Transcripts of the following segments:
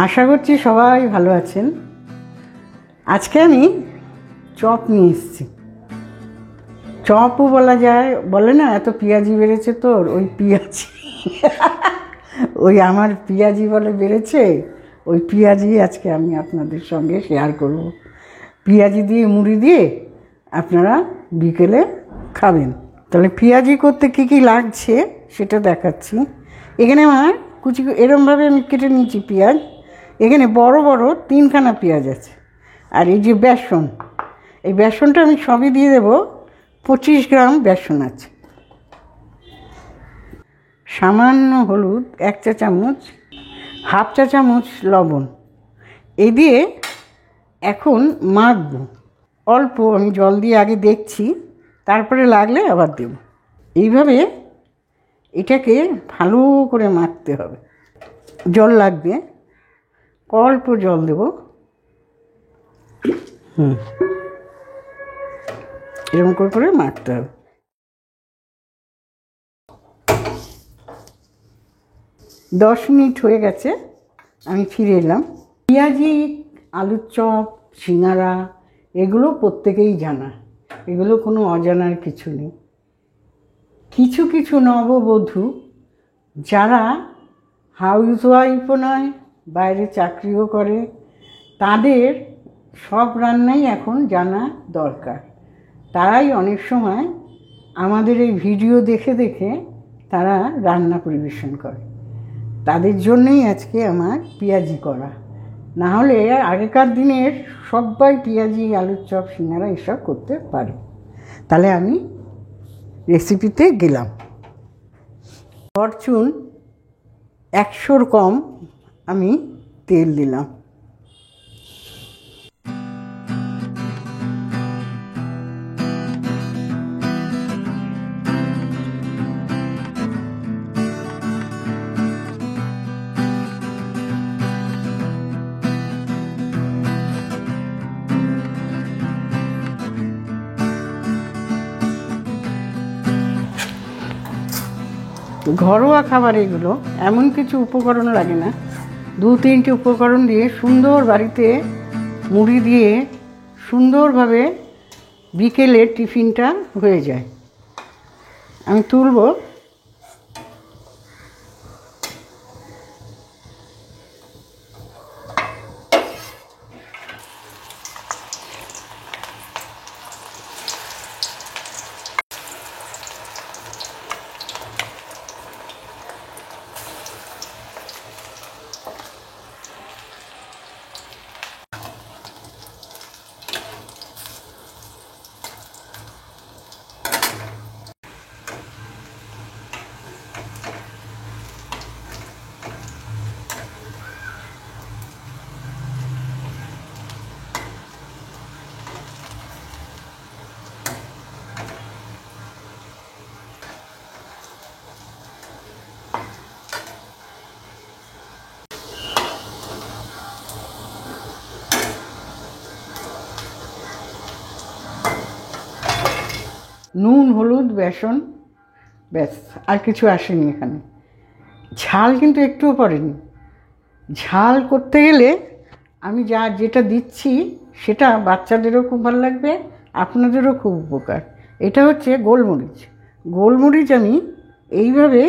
আশা করছি সবাই ভালো আছেন। আজকে আমি চপ নিয়ে এসেছি। চপও বলা যায়, বলে না এত পেঁয়াজি বেড়েছে তোর, ওই পেঁয়াজি ওই আমার পেঁয়াজি বলে বেড়েছে, ওই পেঁয়াজি আজকে আমি আপনাদের সঙ্গে শেয়ার করব। পেঁয়াজি দিয়ে মুড়ি দিয়ে আপনারা বিকেলে খাবেন। তাহলে পেঁয়াজি করতে কী কী লাগছে সেটা দেখাচ্ছি। এখানে আমার কুচি এরমভাবে আমি কেটে নিয়েছি পেঁয়াজ। এখানে বড় বড় 3খানা পেঁয়াজ আছে। আর এই যে বেসন, এই বেসনটা আমি সবই দিয়ে দেবো। 25 গ্রাম বেসন আছে। সামান্য হলুদ 1 চা চামচ, 1/2 চা চামচ লবণ। এই দিয়ে এখন মাখবো। অল্প আমি জল দিয়ে আগে দেখছি, তারপরে লাগলে আবার দেব। এইভাবে এটাকে ভালো করে মাখতে হবে। জল লাগবে, অল্প জল দেব। এরকম করে মাখতে হবে। 10 মিনিট হয়ে গেছে, আমি ফিরে এলাম। পেঁয়াজি, আলুর চপ, সিঙ্গারা এগুলো প্রত্যেকেই জানা, এগুলো কোনো অজানার কিছু নেই। কিছু কিছু নববধূ যারা হাউসওয়াইফও নয়, বাইরে চাকরিও করে, তাদের সব রান্নাই এখন জানা দরকার। তারাই অনেক সময় আমাদের এই ভিডিও দেখে দেখে তারা রান্না পরিবেশন করে। তাদের জন্যই আজকে আমার পেঁয়াজি করা। না হলে আগেকার দিনের সবাই পেঁয়াজি, আলুর চপ, সিঙ্গারা এসব করতে পারে। তাহলে আমি রেসিপিতে গেলাম। ফরচুন 100 কম আমি তেল দিলাম। ঘরোয়া খাবার এগুলো, এমন কিছু উপকরণ লাগে না। 2-3টে উপকরণ দিয়ে সুন্দর বাড়িতে মুড়ি দিয়ে সুন্দরভাবে বিকেলে টিফিনটা হয়ে যায়। আমি তুলব। নুন, হলুদ, বেসন, ব্যাস, আর কিছু আসেনি এখানে। ঝাল কিন্তু একটুও পড়েনি। ঝাল করতে গেলে আমি যেটা দিচ্ছি সেটা বাচ্চাদেরও খুব ভালো লাগবে, আপনাদেরও খুব উপকার। এটা হচ্ছে গোলমরিচ। গোলমরিচ আমি এইভাবে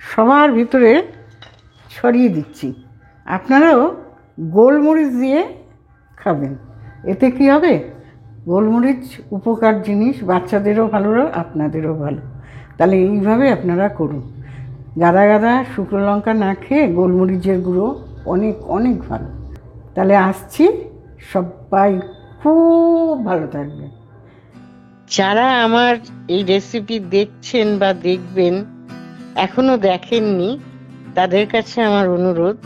সবার ভিতরে ছড়িয়ে দিচ্ছি। আপনারাও গোলমরিচ দিয়ে খাবেন। এতে কী হবে? গোলমরিচ উপকার জিনিস, বাচ্চাদেরও ভালো, আপনাদেরও ভালো। তাহলে এইভাবে আপনারা করুন। গাদা গাদা শুকনো লঙ্কা না খেয়ে গোলমরিচের গুঁড়ো অনেক অনেক ভালো। তাহলে আসছি, সবাই খুব ভালো থাকবে। যারা আমার এই রেসিপি দেখছেন বা দেখবেন, এখনো দেখেননি, তাদের কাছে আমার অনুরোধ,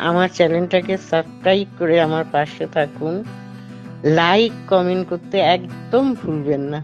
আমার চ্যানেলটাকে সাবস্ক্রাইব করে আমার পাশে থাকুন। লাইক, কমেন্ট করতে একদম ভুলবেন না।